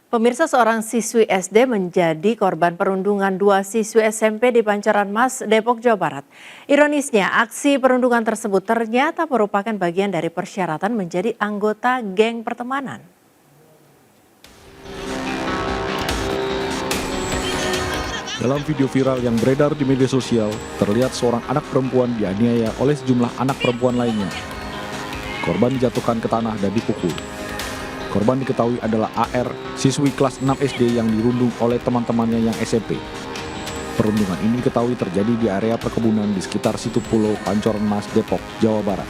Pemirsa, seorang siswi SD menjadi korban perundungan dua siswi SMP di Pancoran Mas, Depok, Jawa Barat. Ironisnya, aksi perundungan tersebut ternyata merupakan bagian dari persyaratan menjadi anggota geng pertemanan. Dalam video viral yang beredar di media sosial, terlihat seorang anak perempuan dianiaya oleh sejumlah anak perempuan lainnya. Korban dijatuhkan ke tanah dan dipukul. Korban diketahui adalah AR, siswi kelas 6 SD yang dirundung oleh teman-temannya yang SMP. Perundungan ini diketahui terjadi di area perkebunan di sekitar Situ Pulau, Pancoran Mas, Depok, Jawa Barat.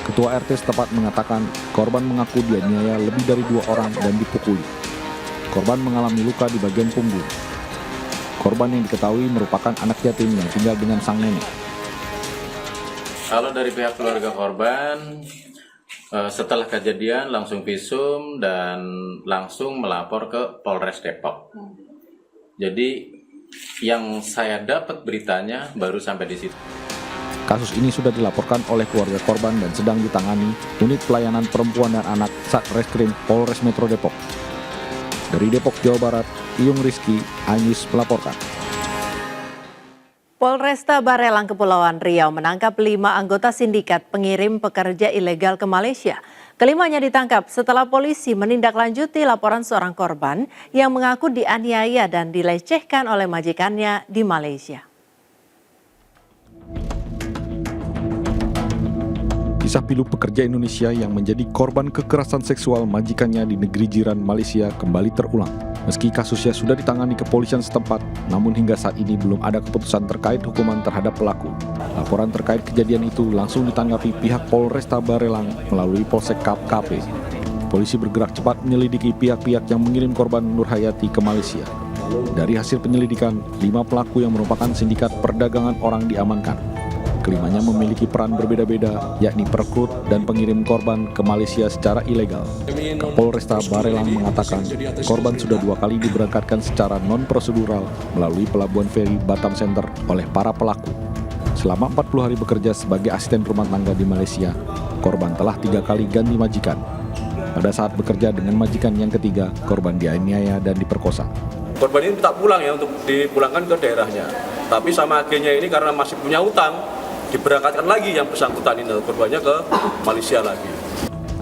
Ketua RT setempat mengatakan korban mengaku dianiaya lebih dari 2 orang dan dipukuli. Korban mengalami luka di bagian punggung. Korban yang diketahui merupakan anak yatim yang tinggal dengan sang nenek. Kalau dari pihak keluarga korban, setelah kejadian langsung visum dan langsung melapor ke Polres Depok. Jadi yang saya dapat beritanya baru sampai di situ. Kasus ini sudah dilaporkan oleh keluarga korban dan sedang ditangani Unit Pelayanan Perempuan dan Anak Satreskrim Polres Metro Depok. Dari Depok, Jawa Barat, Iyung Rizky, iNews melaporkan. Polresta Barelang Kepulauan Riau menangkap 5 anggota sindikat pengirim pekerja ilegal ke Malaysia. Kelimanya ditangkap setelah polisi menindaklanjuti laporan seorang korban yang mengaku dianiaya dan dilecehkan oleh majikannya di Malaysia. Kisah pilu pekerja Indonesia yang menjadi korban kekerasan seksual majikannya di negeri jiran Malaysia kembali terulang. Meski kasusnya sudah ditangani kepolisian setempat, namun hingga saat ini belum ada keputusan terkait hukuman terhadap pelaku. Laporan terkait kejadian itu langsung ditanggapi pihak Polresta Barelang melalui Polsek KP. Polisi bergerak cepat menyelidiki pihak-pihak yang mengirim korban Nurhayati ke Malaysia. Dari hasil penyelidikan, 5 pelaku yang merupakan sindikat perdagangan orang diamankan. Kelimanya memiliki peran berbeda-beda, yakni perekrut dan pengirim korban ke Malaysia secara ilegal. Kapolresta Barelang mengatakan korban sudah 2 kali diberangkatkan secara non-prosedural melalui pelabuhan feri Batam Center oleh para pelaku. Selama 40 hari bekerja sebagai asisten rumah tangga di Malaysia, korban telah 3 kali ganti majikan. Pada saat bekerja dengan majikan yang ketiga, korban dianiaya dan diperkosa. Korban ini minta pulang ya untuk dipulangkan ke daerahnya. Tapi sama agennya ini karena masih punya utang, diberangkatkan lagi yang bersangkutan ini korbannya ke Malaysia lagi.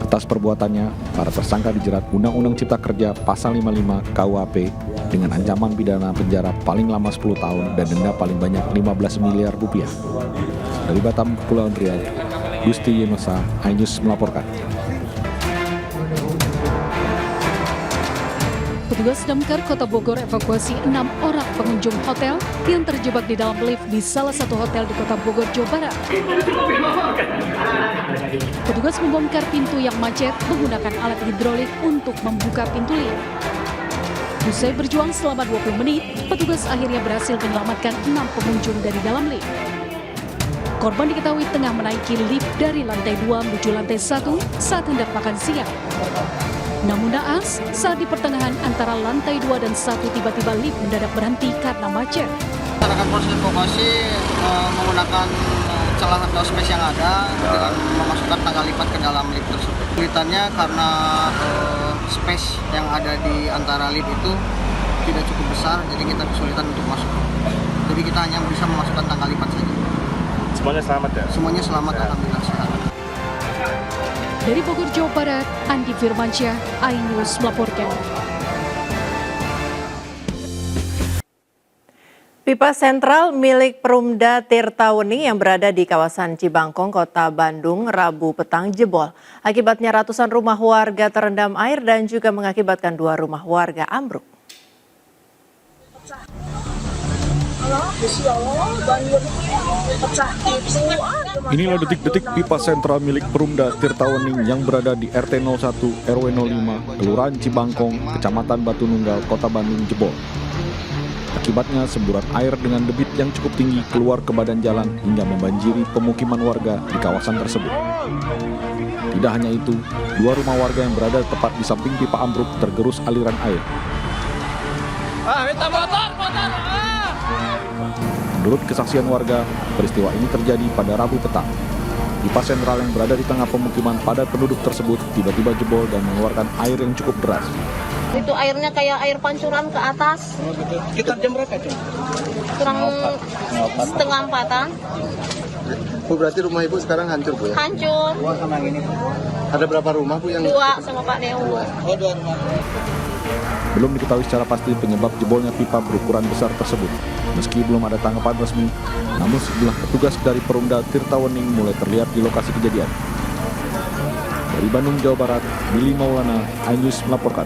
Atas perbuatannya, para tersangka dijerat Undang-Undang Cipta Kerja Pasal 55 KUHP dengan ancaman pidana penjara paling lama 10 tahun dan denda paling banyak 15 miliar rupiah. Dari Batam, Kepulauan Riau, Gusti Yenosa, iNews melaporkan. Petugas damkar Kota Bogor evakuasi 6 orang pengunjung hotel yang terjebak di dalam lift di salah satu hotel di Kota Bogor, Jawa Barat. Petugas membongkar pintu yang macet menggunakan alat hidrolik untuk membuka pintu lift. Usai berjuang selama 20 menit, petugas akhirnya berhasil menyelamatkan 6 pengunjung dari dalam lift. Korban diketahui tengah menaiki lift dari lantai 2 menuju lantai 1 saat hendak makan siang. Namun naas, saat di pertengahan antara lantai 2 dan 1 tiba-tiba lift mendadak berhenti karena macet. Masyarakat proses evakuasi menggunakan celah atau space yang ada dengan memasukkan tangga lipat ke dalam lift tersebut. Kesulitannya karena space yang ada di antara lift itu tidak cukup besar, jadi kita kesulitan untuk masuk. Jadi kita hanya bisa memasukkan tangga lipat saja. Semuanya selamat ya? Semuanya selamat, alhamdulillah sehat. Dari Bogor, Jawa Barat, Andi Firmansyah, iNews melaporkan. Pipa sentral milik Perumda Tirtawening yang berada di kawasan Cibangkong, Kota Bandung, Rabu petang jebol. Akibatnya ratusan rumah warga terendam air dan juga mengakibatkan 2 rumah warga ambruk. Inilah detik-detik pipa sentral milik Perumda Tirtawening yang berada di RT 01 RW 05 Kelurahan Cibangkong, Kecamatan Batu Nunggal, Kota Bandung jebol. Akibatnya semburan air dengan debit yang cukup tinggi keluar ke badan jalan hingga membanjiri pemukiman warga di kawasan tersebut. Tidak hanya itu, 2 rumah warga yang berada tepat di samping pipa ambruk tergerus aliran air. Menurut kesaksian warga, peristiwa ini terjadi pada Rabu petang. Pipa sentral yang berada di tengah pemukiman padat penduduk tersebut tiba-tiba jebol dan mengeluarkan air yang cukup deras. Itu airnya kayak air pancuran ke atas. Sekitar jam berapa itu? Kurang setengah 4-an. Bu, berarti rumah Ibu sekarang hancur, Bu ya? Hancur. Ada berapa rumah, Bu, yang 2 sama Pak Neo. Oh, 2 rumah. Belum diketahui secara pasti penyebab jebolnya pipa berukuran besar tersebut. Meski belum ada tanggapan resmi, namun sejumlah petugas dari Perumda Tirtawening mulai terlihat di lokasi kejadian. Dari Bandung, Jawa Barat, Billy Maulana, iNews melaporkan.